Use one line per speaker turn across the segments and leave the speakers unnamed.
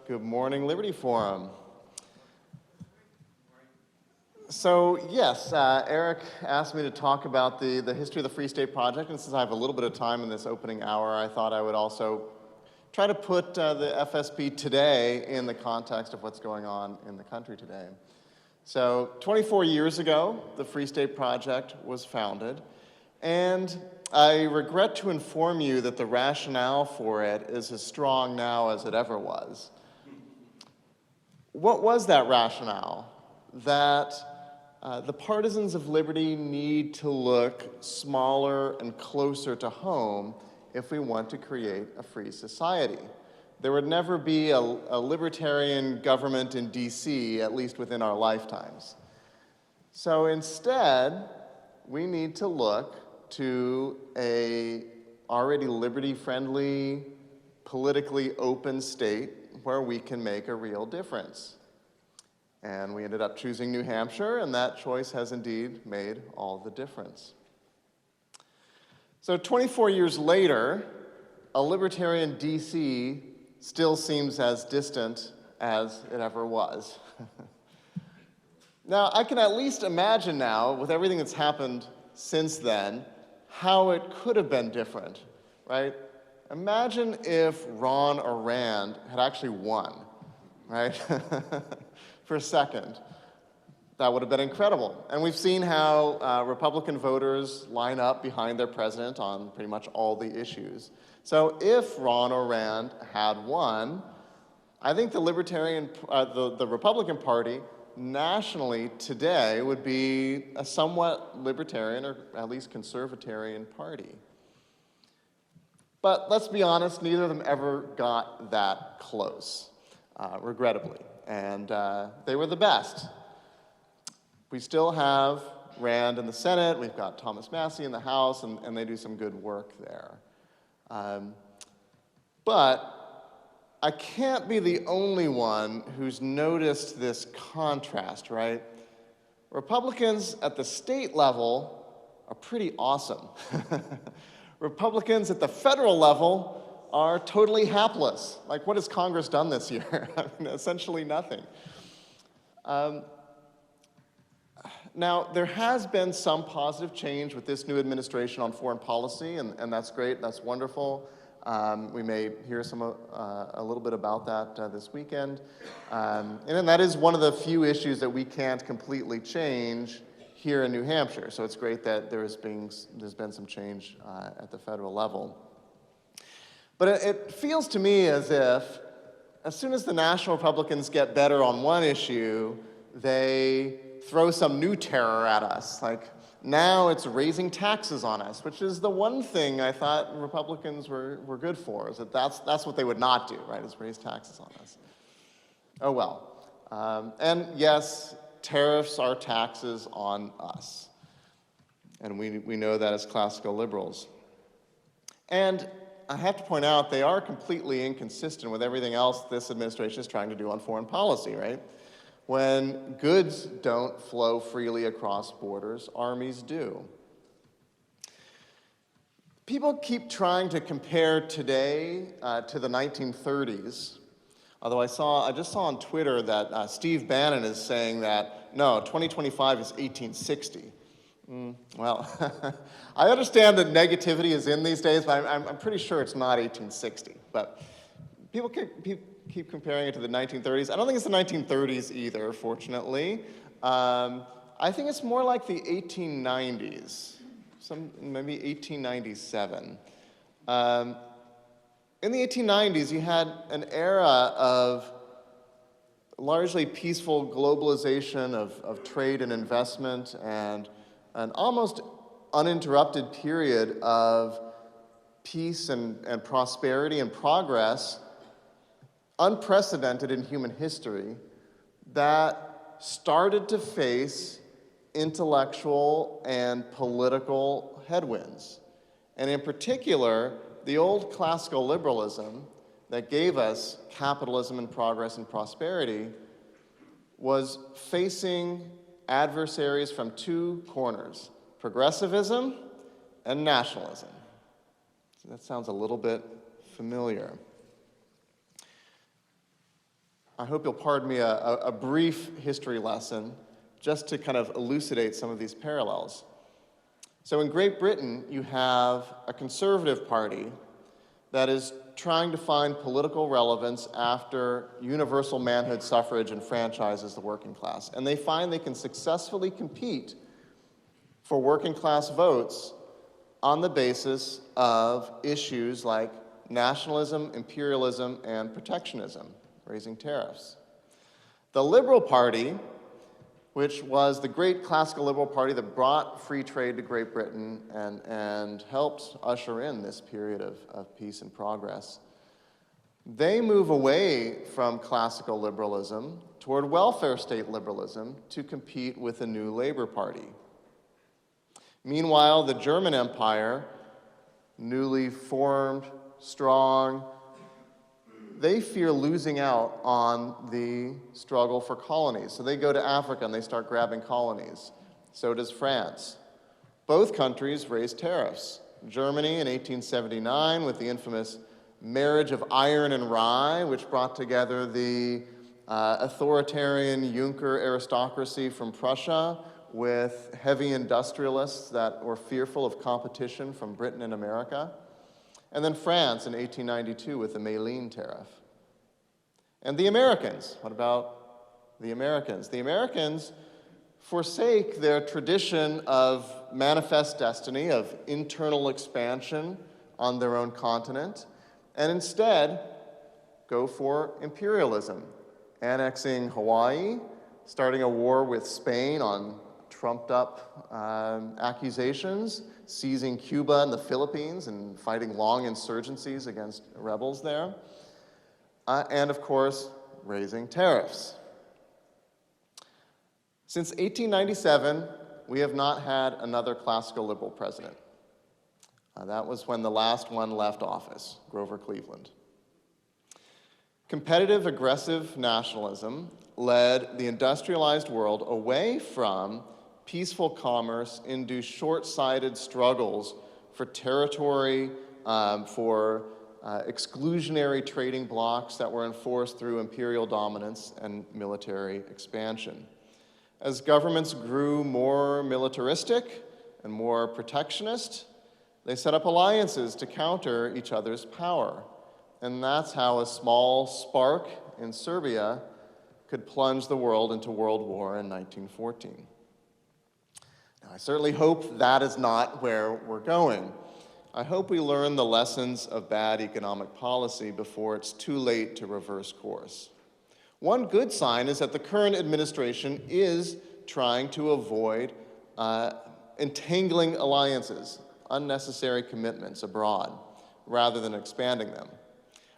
Good morning, Liberty Forum. So yes, Eric asked me to talk about the history of the Free State Project, and since I have a little bit of time in this opening hour, I thought I would also try to put the FSP today in the context of what's going on in the country today. So 24 years ago, the Free State Project was founded, and I regret to inform you that the rationale for it is as strong now as it ever was. What was that rationale? That the partisans of liberty need to look smaller and closer to home if we want to create a free society. There would never be a libertarian government in DC, at least within our lifetimes. So instead, we need to look to a already liberty-friendly, politically open state where we can make a real difference. And we ended up choosing New Hampshire, and that choice has indeed made all the difference. So 24 years later, a libertarian DC still seems as distant as it ever was. Now, I can at least imagine now, with everything that's happened since then, how it could have been different, right? Imagine if Ron or Rand had actually won, right? For a second. That would have been incredible. And we've seen how Republican voters line up behind their president on pretty much all the issues. So if Ron or Rand had won, I think the the Republican Party nationally today would be a somewhat libertarian or at least conservatarian party. But let's be honest, neither of them ever got that close, regrettably. And they were the best. We still have Rand in the Senate, we've got Thomas Massie in the House, and they do some good work there. But I can't be the only one who's noticed this contrast, right? Republicans at the state level are pretty awesome. Republicans at the federal level are totally hapless. Like, what has Congress done this year? I mean, essentially nothing. Now, there has been some positive change with this new administration on foreign policy, and that's great, that's wonderful. We may hear a little bit about that this weekend. And that is one of the few issues that we can't completely change here in New Hampshire. So it's great that there's been some change at the federal level. But it feels to me as if as soon as the National Republicans get better on one issue, they throw some new terror at us. Like, now it's raising taxes on us, which is the one thing I thought Republicans were good for, is that's what they would not do, right, is raise taxes on us. Oh well. And yes, tariffs are taxes on us. And we know that as classical liberals. And I have to point out, they are completely inconsistent with everything else this administration is trying to do on foreign policy, right? When goods don't flow freely across borders, armies do. People keep trying to compare today to the 1930s. Although I just saw on Twitter that Steve Bannon is saying that, no, 2025 is 1860. Well, I understand that negativity is in these days, but I'm pretty sure it's not 1860. But people keep comparing it to the 1930s. I don't think it's the 1930s either, fortunately. I think it's more like the 1890s, maybe 1897. In the 1890s, you had an era of largely peaceful globalization of trade and investment, and an almost uninterrupted period of peace and prosperity and progress, unprecedented in human history, that started to face intellectual and political headwinds. And in particular, the old classical liberalism that gave us capitalism and progress and prosperity was facing adversaries from two corners: progressivism and nationalism. So that sounds a little bit familiar. I hope you'll pardon me a brief history lesson just to kind of elucidate some of these parallels. So in Great Britain, you have a conservative party that is trying to find political relevance after universal manhood suffrage enfranchises the working class. And they find they can successfully compete for working class votes on the basis of issues like nationalism, imperialism, and protectionism, raising tariffs. The Liberal Party, which was the great classical liberal party that brought free trade to Great Britain and helped usher in this period of peace and progress, they move away from classical liberalism toward welfare state liberalism to compete with the new Labour Party. Meanwhile, the German Empire, newly formed, strong, they fear losing out on the struggle for colonies. So they go to Africa and they start grabbing colonies. So does France. Both countries raise tariffs. Germany in 1879 with the infamous marriage of iron and rye, which brought together the authoritarian Junker aristocracy from Prussia with heavy industrialists that were fearful of competition from Britain and America. And then France in 1892 with the Malines tariff. And the Americans, what about the Americans? The Americans forsake their tradition of manifest destiny, of internal expansion on their own continent, and instead go for imperialism, annexing Hawaii, starting a war with Spain on trumped-up accusations, seizing Cuba and the Philippines and fighting long insurgencies against rebels there, and of course, raising tariffs. Since 1897, we have not had another classical liberal president. That was when the last one left office, Grover Cleveland. Competitive, aggressive nationalism led the industrialized world away from peaceful commerce into short-sighted struggles for territory, for exclusionary trading blocs that were enforced through imperial dominance and military expansion. As governments grew more militaristic and more protectionist, they set up alliances to counter each other's power. And that's how a small spark in Serbia could plunge the world into World War in 1914. Now, I certainly hope that is not where we're going. I hope we learn the lessons of bad economic policy before it's too late to reverse course. One good sign is that the current administration is trying to avoid entangling alliances, unnecessary commitments abroad, rather than expanding them.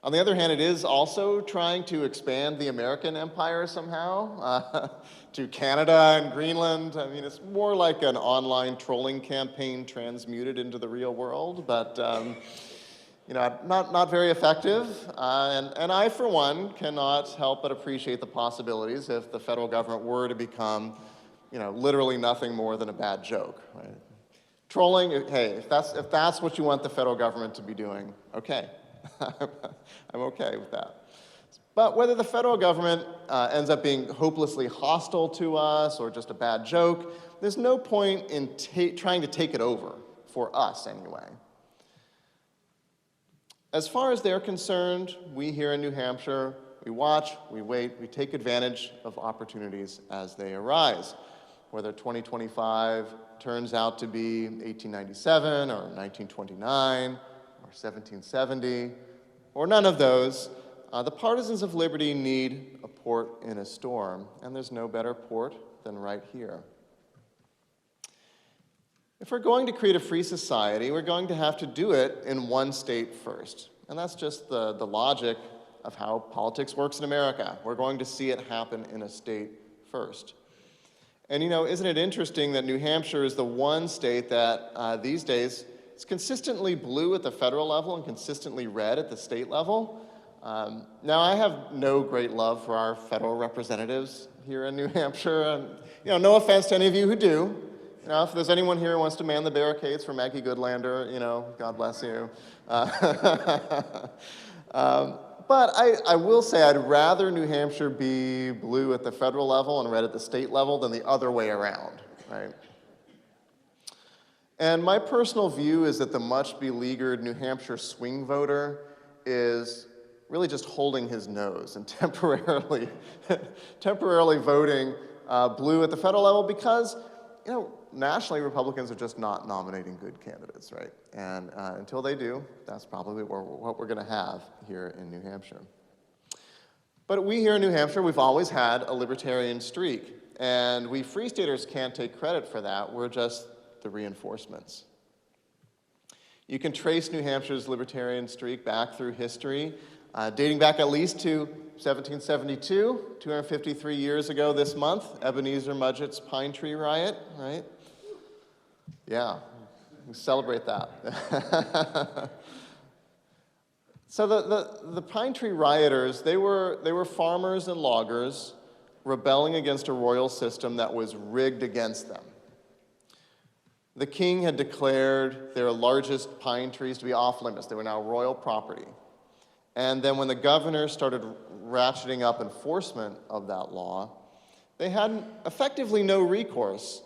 On the other hand, it is also trying to expand the American empire somehow to Canada and Greenland. I mean, it's more like an online trolling campaign transmuted into the real world, but you know, not very effective. And I, for one, cannot help but appreciate the possibilities if the federal government were to become, you know, literally nothing more than a bad joke, right? Trolling, hey, if that's what you want the federal government to be doing, okay. I'm okay with that. But whether the federal government ends up being hopelessly hostile to us or just a bad joke, there's no point in trying to take it over, for us anyway. As far as they're concerned, we here in New Hampshire, we watch, we wait, we take advantage of opportunities as they arise. Whether 2025 turns out to be 1897 or 1929 or 1770, or none of those, the partisans of liberty need a port in a storm, and there's no better port than right here. If we're going to create a free society, we're going to have to do it in one state first. And that's just the logic of how politics works in America. We're going to see it happen in a state first. And you know, isn't it interesting that New Hampshire is the one state that these days is consistently blue at the federal level and consistently red at the state level? Now, I have no great love for our federal representatives here in New Hampshire. And, you know, no offense to any of you who do. You know, if there's anyone here who wants to man the barricades for Maggie Goodlander, you know, God bless you. But I will say I'd rather New Hampshire be blue at the federal level and red at the state level than the other way around, right? And my personal view is that the much beleaguered New Hampshire swing voter is really just holding his nose and temporarily voting blue at the federal level because, nationally Republicans are just not nominating good candidates, right? And until they do, that's probably what we're going to have here in New Hampshire. But we here in New Hampshire, we've always had a libertarian streak, and we Free Staters can't take credit for that. We're just the reinforcements. You can trace New Hampshire's libertarian streak back through history, dating back at least to 1772, 253 years ago this month, Ebenezer Mudgett's Pine Tree Riot, right? Yeah, we celebrate that. So the Pine Tree rioters, they were farmers and loggers rebelling against a royal system that was rigged against them. The king had declared their largest pine trees to be off limits. They were now royal property. And then when the governor started ratcheting up enforcement of that law, they had effectively no recourse.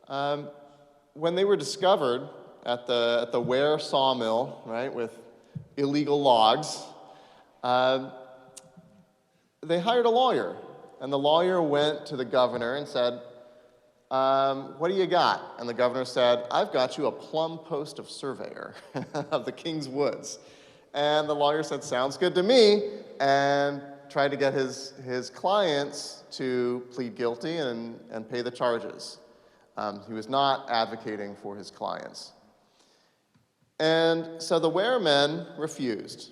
When they were discovered at the Ware sawmill, right, with illegal logs, they hired a lawyer. And the lawyer went to the governor and said, what do you got? And the governor said, I've got you a plumb post of surveyor of the King's Woods. And the lawyer said, sounds good to me, and tried to get his clients to plead guilty and pay the charges. He was not advocating for his clients. And so the Ware men refused.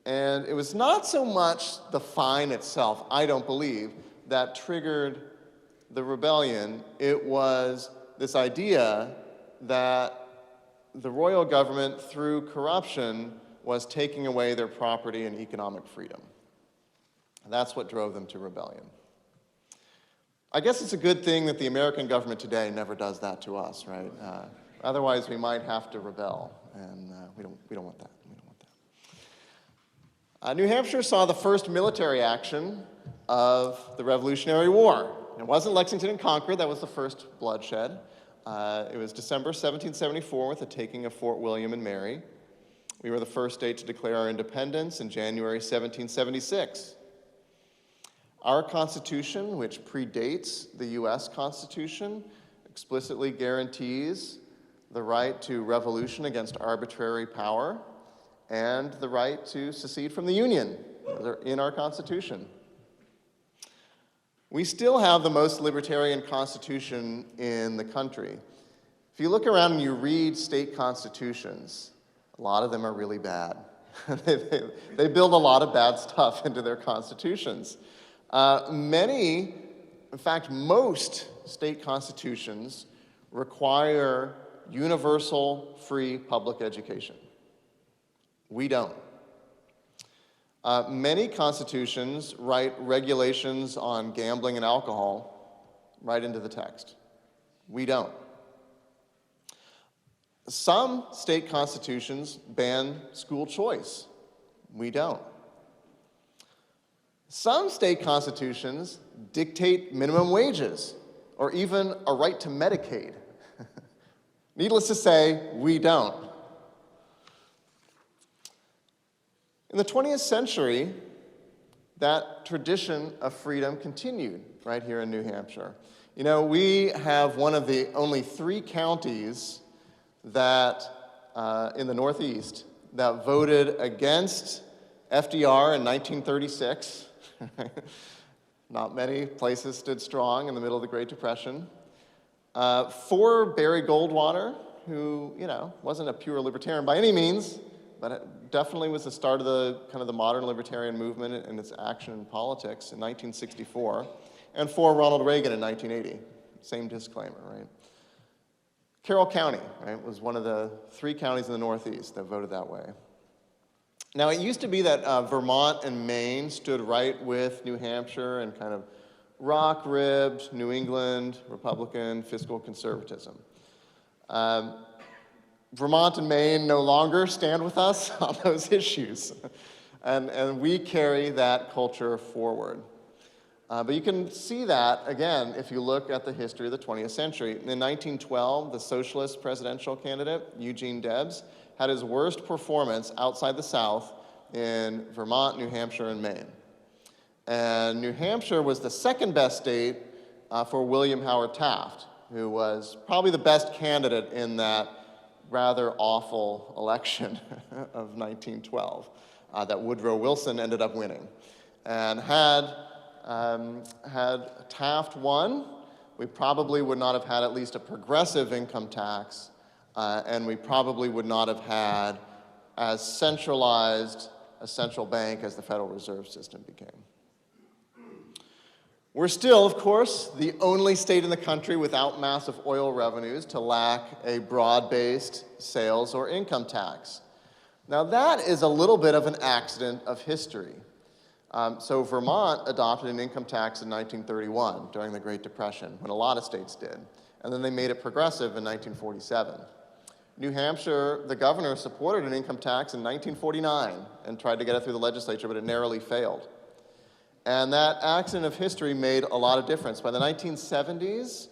And it was not so much the fine itself, I don't believe, that triggered the rebellion. It was this idea that the royal government, through corruption, was taking away their property and economic freedom. And that's what drove them to rebellion. I guess it's a good thing that the American government today never does that to us, right? Otherwise, we might have to rebel, and we don't want that. We don't want that. New Hampshire saw the first military action of the Revolutionary War. It wasn't Lexington and Concord, that was the first bloodshed. It was December 1774 with the taking of Fort William and Mary. We were the first state to declare our independence in January 1776. Our Constitution, which predates the US Constitution, explicitly guarantees the right to revolution against arbitrary power and the right to secede from the Union. They're in our Constitution. We still have the most libertarian constitution in the country. If you look around and you read state constitutions, a lot of them are really bad. They build a lot of bad stuff into their constitutions. Many, in fact, most state constitutions require universal free public education. We don't. Many constitutions write regulations on gambling and alcohol right into the text. We don't. Some state constitutions ban school choice. We don't. Some state constitutions dictate minimum wages or even a right to Medicaid. Needless to say, we don't. In the 20th century, that tradition of freedom continued right here in New Hampshire. You know, we have one of the only 3 counties that, in the Northeast, that voted against FDR in 1936. Not many places stood strong in the middle of the Great Depression. For Barry Goldwater, who, wasn't a pure libertarian by any means, but it definitely was the start of the modern libertarian movement and its action in politics in 1964, and for Ronald Reagan in 1980. Same disclaimer, right? Carroll County, right, was one of the 3 counties in the Northeast that voted that way. Now, it used to be that Vermont and Maine stood right with New Hampshire and kind of rock-ribbed New England, Republican, fiscal conservatism. Vermont and Maine no longer stand with us on those issues. And we carry that culture forward. But you can see that, again, if you look at the history of the 20th century. In 1912, the socialist presidential candidate, Eugene Debs, had his worst performance outside the South in Vermont, New Hampshire, and Maine. And New Hampshire was the second best state for William Howard Taft, who was probably the best candidate in that rather awful election of 1912 that Woodrow Wilson ended up winning. And had Taft won, we probably would not have had at least a progressive income tax, and we probably would not have had as centralized a central bank as the Federal Reserve System became. We're still, of course, the only state in the country without massive oil revenues to lack a broad-based sales or income tax. Now that is a little bit of an accident of history. So Vermont adopted an income tax in 1931 during the Great Depression, when a lot of states did. And then they made it progressive in 1947. New Hampshire, the governor supported an income tax in 1949 and tried to get it through the legislature, but it narrowly failed. And that accident of history made a lot of difference. By the 1970s,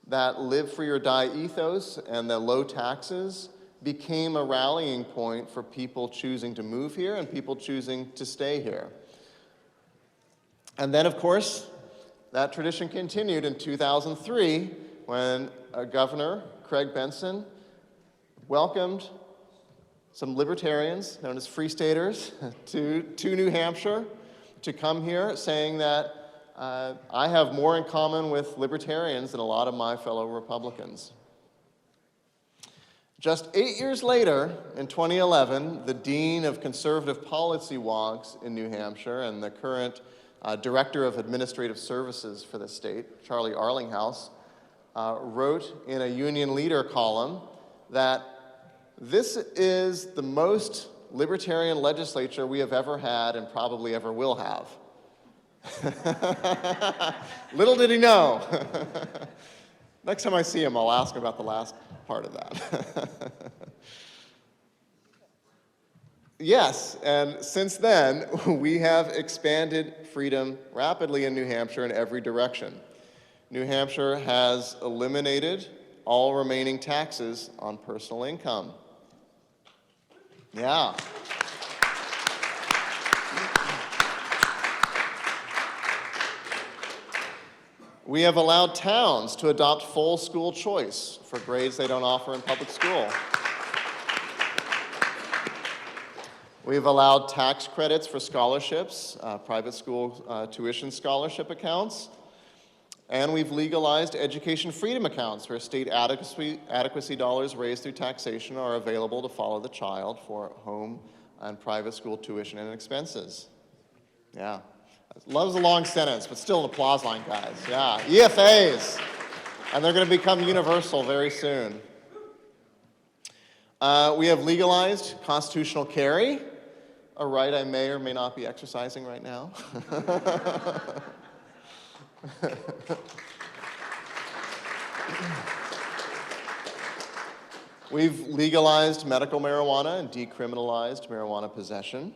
that live free or die ethos and the low taxes became a rallying point for people choosing to move here and people choosing to stay here. And then, of course, that tradition continued in 2003 when Governor Craig Benson welcomed some libertarians, known as Free Staters, to New Hampshire to come here, saying that I have more in common with libertarians than a lot of my fellow Republicans. Just 8 years later, in 2011, the Dean of Conservative Policy Walks in New Hampshire and the current Director of Administrative Services for the state, Charlie Arlinghouse, wrote in a Union Leader column that this is the most libertarian legislature we have ever had and probably ever will have. Little did he know. Next time I see him, I'll ask about the last part of that. Yes, and since then, we have expanded freedom rapidly in New Hampshire in every direction. New Hampshire has eliminated all remaining taxes on personal income. Yeah. We have allowed towns to adopt full school choice for grades they don't offer in public school. We've allowed tax credits for scholarships, private school tuition scholarship accounts, and we've legalized education freedom accounts where state adequacy dollars raised through taxation are available to follow the child for home and private school tuition and expenses. Yeah. Loves a long sentence, but still an applause line, guys. Yeah, EFAs. And they're going to become universal very soon. We have legalized constitutional carry, a right I may or may not be exercising right now. We've legalized medical marijuana and decriminalized marijuana possession.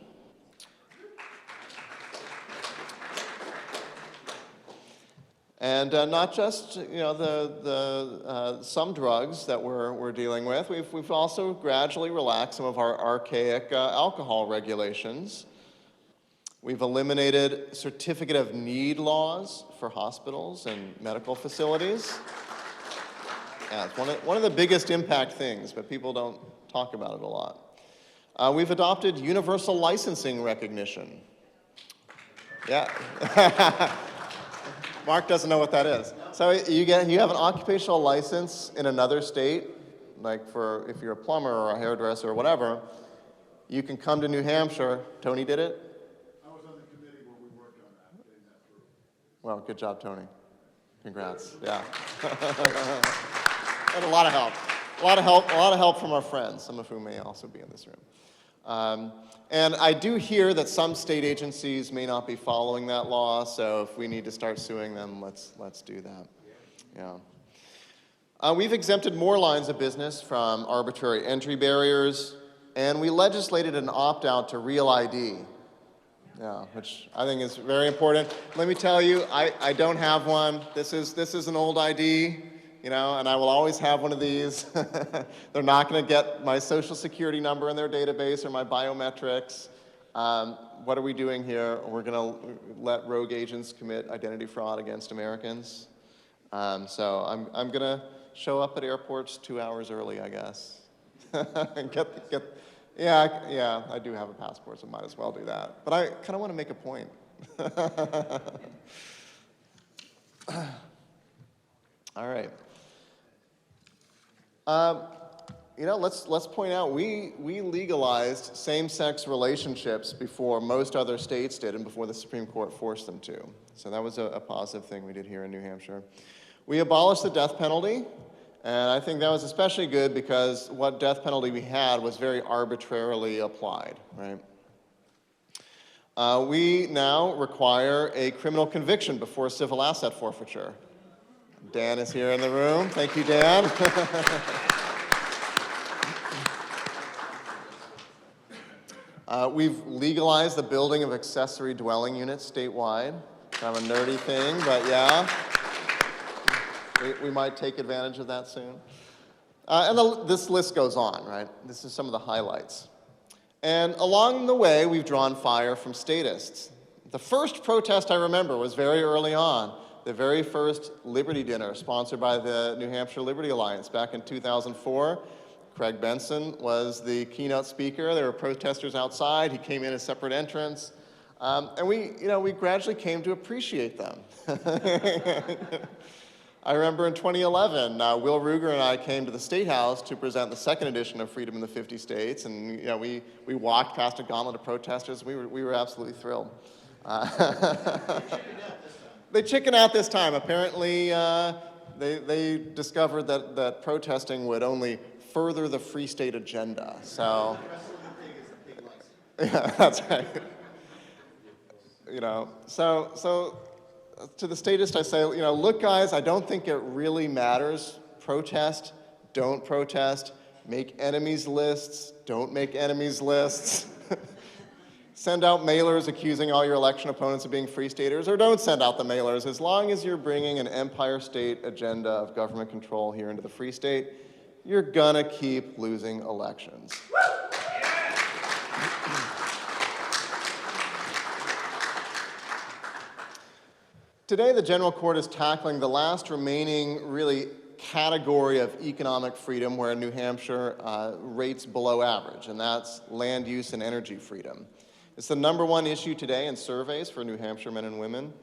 And not just some drugs that we're dealing with. We've also gradually relaxed some of our archaic alcohol regulations. We've eliminated certificate of need laws for hospitals and medical facilities. Yeah, it's one of the biggest impact things, but people don't talk about it a lot. We've adopted universal licensing recognition. Yeah. Mark doesn't know what that is. So you have an occupational license in another state, like if you're a plumber or a hairdresser or whatever, you can come to New Hampshire. Tony did it?
I was on the committee where we worked on that, getting that through.
Well, good job, Tony. Congrats. Yeah. Had a lot of help. A lot of help from our friends, some of whom may also be in this room. And I do hear that some state agencies may not be following that law, so if we need to start suing them, let's do that. Yeah. We've exempted more lines of business from arbitrary entry barriers, and we legislated an opt-out to Real ID Yeah, which I think is very important. Let me tell you, I don't have one. This is an old ID, and I will always have one of these. They're not going to get my social security number in their database or my biometrics. What are we doing here? We're going to let rogue agents commit identity fraud against Americans. So I'm going to show up at airports 2 hours early, I guess. And yeah, I do have a passport, so might as well do that. But I kind of want to make a point. All right. Let's point out we legalized same-sex relationships before most other states did and before the Supreme Court forced them to. So that was a positive thing we did here in New Hampshire. We abolished the death penalty. And I think that was especially good because what death penalty we had was very arbitrarily applied, right? We now require a criminal conviction before civil asset forfeiture. Dan is here in the room. Thank you, Dan. We've legalized the building of accessory dwelling units statewide. Kind of a nerdy thing, but yeah. We might take advantage of that soon. This list goes on, right? This is some of the highlights. And along the way, we've drawn fire from statists. The first protest I remember was very early on, the very first Liberty Dinner sponsored by the New Hampshire Liberty Alliance back in 2004. Craig Benson was the keynote speaker. There were protesters outside. He came in a separate entrance. And we gradually came to appreciate them. I remember in 2011, Will Ruger and I came to the State House to present the second edition of Freedom in the 50 States, and we walked past a gauntlet of protesters. We were absolutely thrilled. They chickened out this time. Apparently, they discovered that protesting would only further the Free State agenda. So, yeah, that's right. So. To the statist, I say, look, guys, I don't think it really matters. Protest, don't protest. Make enemies lists, don't make enemies lists. Send out mailers accusing all your election opponents of being free staters, or don't send out the mailers. As long as you're bringing an empire state agenda of government control here into the free state, you're gonna keep losing elections. Today, the General Court is tackling the last remaining, really, category of economic freedom where New Hampshire rates below average, and that's land use and energy freedom. It's the #1 issue today in surveys for New Hampshire men and women,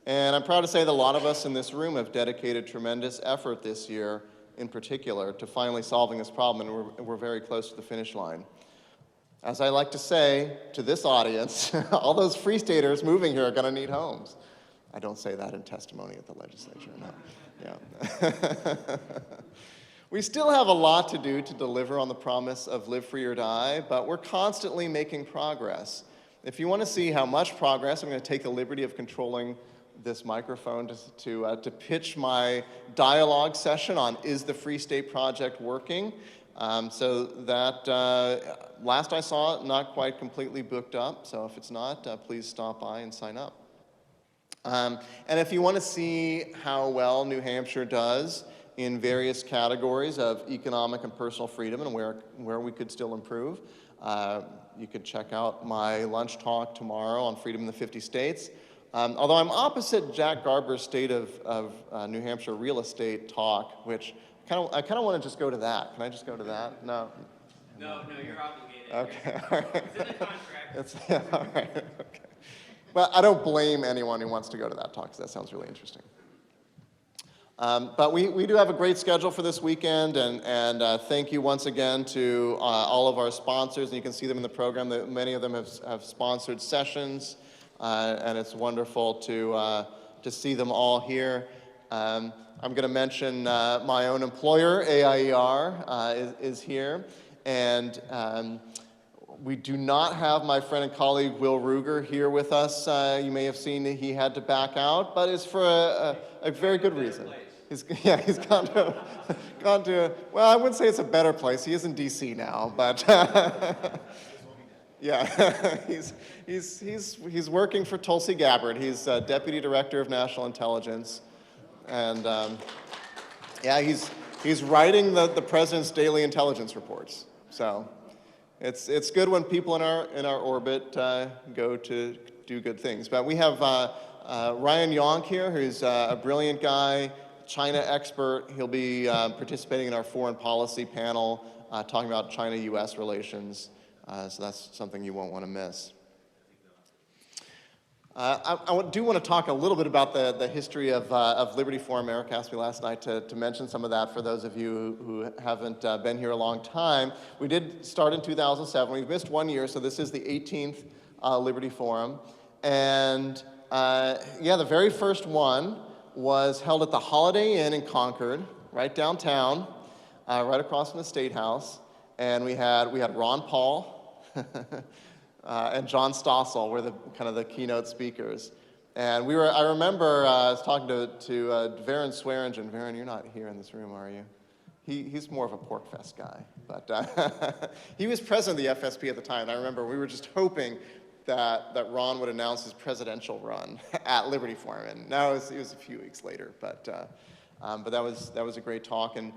and I'm proud to say that a lot of us in this room have dedicated tremendous effort this year, in particular, to finally solving this problem, and we're very close to the finish line. As I like to say to this audience, all those free staters moving here are going to need homes. I don't say that in testimony at the legislature, no. Yeah. We still have a lot to do to deliver on the promise of live free or die, but we're constantly making progress. If you want to see how much progress, I'm going to take the liberty of controlling this microphone to pitch my dialogue session on Is the Free State Project Working? So that, last I saw, not quite completely booked up, so if it's not, please stop by and sign up. And if you want to see how well New Hampshire does in various categories of economic and personal freedom and where we could still improve, you could check out my lunch talk tomorrow on Freedom in the 50 States. Although I'm opposite Jack Garber's State of New Hampshire Real Estate talk, which I kind of want to just go to that. Can I just go to that? No.
No, you're obligated.
Okay, all right.
It's in the contract.
Yeah, all right, okay. Well, I don't blame anyone who wants to go to that talk, because that sounds really interesting. But we do have a great schedule for this weekend, and thank you once again to all of our sponsors, and you can see them in the program. Many of them have sponsored sessions, and it's wonderful to see them all here. I'm going to mention my own employer, AIER, is here, and we do not have my friend and colleague Will Ruger here with us. You may have seen that he had to back out, but it's for a very good reason. He's gone to, well, I wouldn't say it's a better place. He is in D.C. now, but Yeah, he's working for Tulsi Gabbard. He's Deputy Director of National Intelligence. And yeah, he's writing the president's daily intelligence reports. So it's good when people in our orbit go to do good things. But we have Ryan Yonk here, who's a brilliant guy, China expert. He'll be participating in our foreign policy panel, talking about China-U.S. relations. So that's something you won't want to miss. I do want to talk a little bit about the history of Liberty Forum. Eric asked me last night to mention some of that for those of you who haven't been here a long time. We did start in 2007. We've missed 1 year, so this is the 18th Liberty Forum. And yeah, the very first one was held at the Holiday Inn in Concord, right downtown, right across from the State House. And we had Ron Paul and John Stossel were the keynote speakers. And I remember I was talking to Varen Swearingen. Varen, you're not here in this room, are you? He's more of a PorcFest guy, but he was president of the FSP at the time. And I remember we were just hoping that Ron would announce his presidential run at Liberty Forum. And now it was a few weeks later, but that was a great talk. And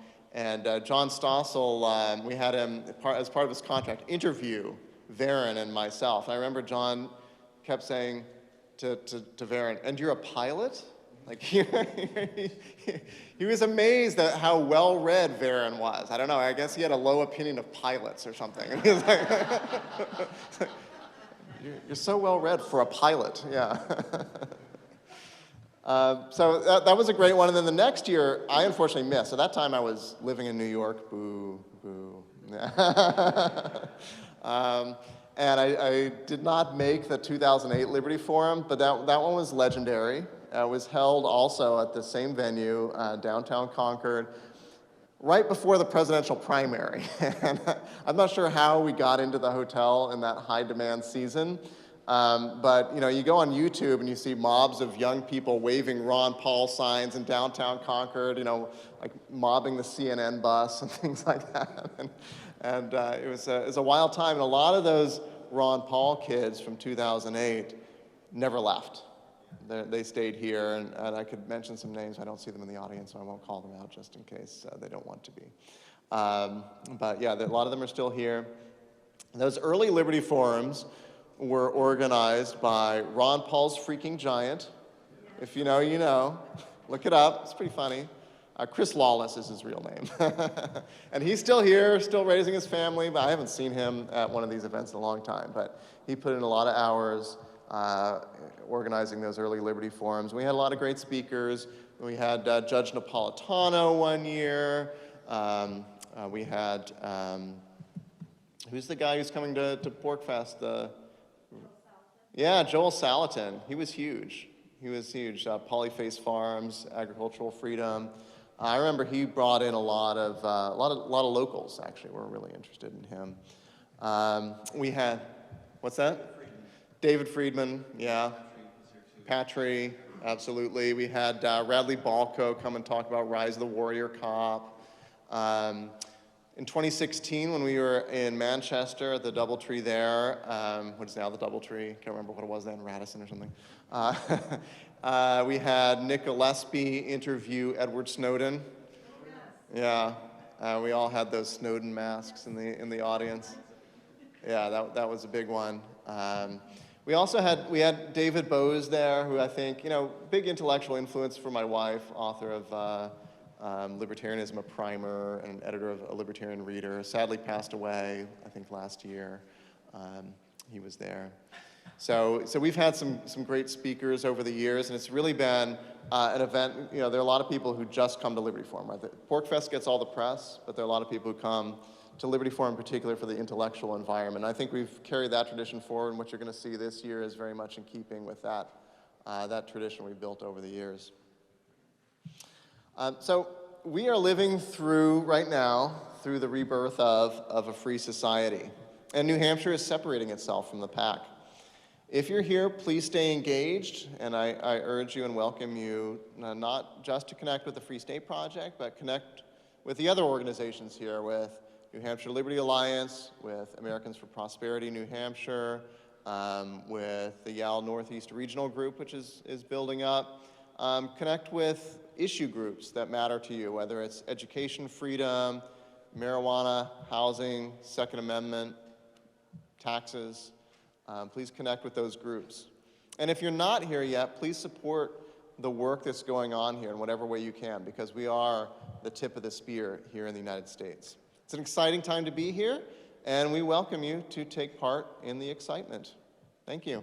John Stossel, we had him, as part of his contract, interview Varen and myself. And I remember John kept saying to Varen, "And you're a pilot?" Like, he was amazed at how well-read Varen was. I don't know, I guess he had a low opinion of pilots or something. And he was like, you're so well-read for a pilot, yeah. So that was a great one. And then the next year, I unfortunately missed. So that time I was living in New York. Boo, boo. And I did not make the 2008 Liberty Forum, but that one was legendary. It was held also at the same venue, downtown Concord, right before the presidential primary. And I'm not sure how we got into the hotel in that high-demand season. But you go on YouTube and you see mobs of young people waving Ron Paul signs in downtown Concord, like mobbing the CNN bus and things like that. And it was a wild time. And a lot of those Ron Paul kids from 2008 never left. They stayed here, and I could mention some names. I don't see them in the audience, so I won't call them out just in case they don't want to be. But yeah, a lot of them are still here. Those early Liberty Forums were organized by Ron Paul's Freaking Giant. If you know, you know. Look it up. It's pretty funny. Chris Lawless is his real name. And he's still here, still raising his family, but I haven't seen him at one of these events in a long time. But he put in a lot of hours organizing those early Liberty Forums. We had a lot of great speakers. We had Judge Napolitano one year. We had, who's the guy who's coming to PorcFest? Yeah, Joel Salatin. He was huge. Polyface Farms, Agricultural Freedom. I remember he brought in a lot of locals. Actually, were really interested in him. We had, what's that? David Friedman, yeah. Patry, absolutely. We had Radley Balco come and talk about Rise of the Warrior Cop. In 2016, when we were in Manchester at the Doubletree there, what is now the Doubletree, can't remember what it was then, Radisson or something. We had Nick Gillespie interview Edward Snowden. Yeah, we all had those Snowden masks in the audience. Yeah, that was a big one. We also had David Bowes there, who I think, big intellectual influence for my wife, author of Libertarianism, a Primer, and editor of A Libertarian Reader. Sadly passed away, I think, last year. He was there. So we've had some great speakers over the years, and it's really been an event. There are a lot of people who just come to Liberty Forum. Right? PorcFest gets all the press, but there are a lot of people who come to Liberty Forum in particular for the intellectual environment. I think we've carried that tradition forward, and what you're going to see this year is very much in keeping with that tradition we've built over the years. So we are living through, right now, through the rebirth of a free society. And New Hampshire is separating itself from the pack. If you're here, please stay engaged, and I urge you and welcome you not just to connect with the Free State Project, but connect with the other organizations here, with New Hampshire Liberty Alliance, with Americans for Prosperity New Hampshire, with the YAL Northeast Regional Group, which is building up. Connect with issue groups that matter to you, whether it's education freedom, marijuana, housing, Second Amendment, taxes. Please connect with those groups. And if you're not here yet, please support the work that's going on here in whatever way you can, because we are the tip of the spear here in the United States. It's an exciting time to be here, and we welcome you to take part in the excitement. Thank you.